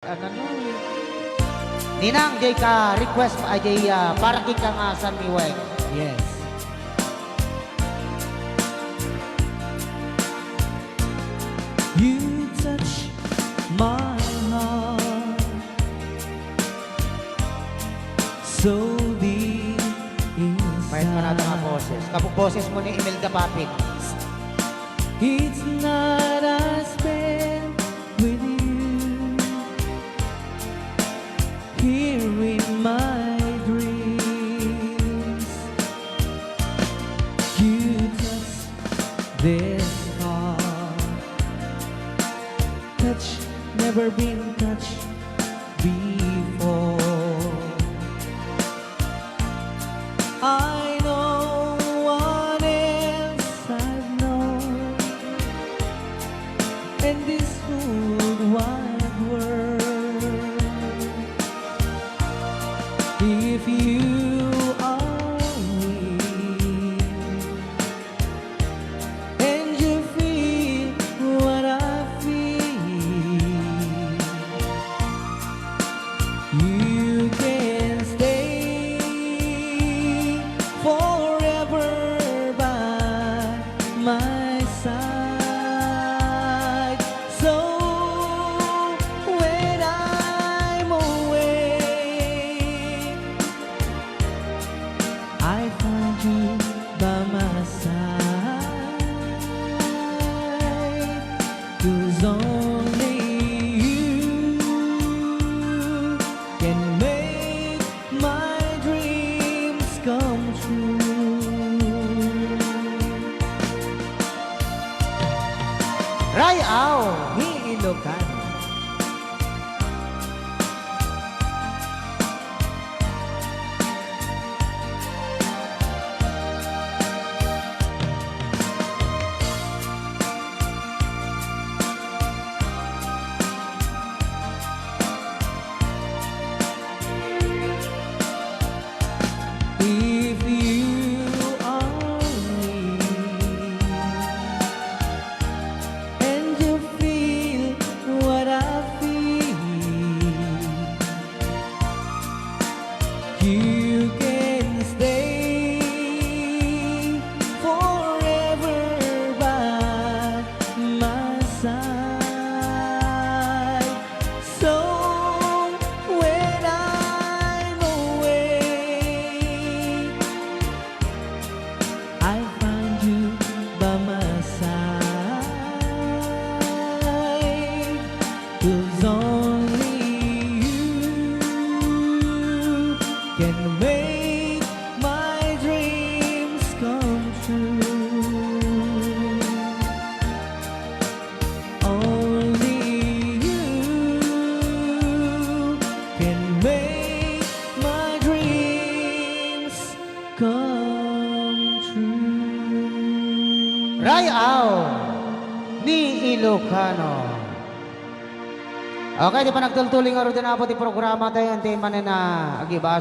Ano no? Ninang jay ka request pa jay para king ka nga sa miwek. Yes. You touch my heart so deep Mayat pa natin nga boses. Kapag boses mo ni Imelda Papit. It's not I spent with you here in my dreams. You touch this heart, touch never been touched before. I know what else I've known in this whole wide world. If you are weak and you feel what I feel, you can stay forever by my side. So when I'm away, I find you by my side, 'cause only you can make my dreams come true. Rayaw! Ni Ilocano. If you are weak and you feel what I feel, you can stay forever by my side. So when I'm away, I find you by my side, 'cause only you can make my dreams come true. Only you can make my dreams come true. Rayaw! Ni Ilocano. Okay, di pa nagtultuling aro din po ti programa tayo. Ang tema na agibas.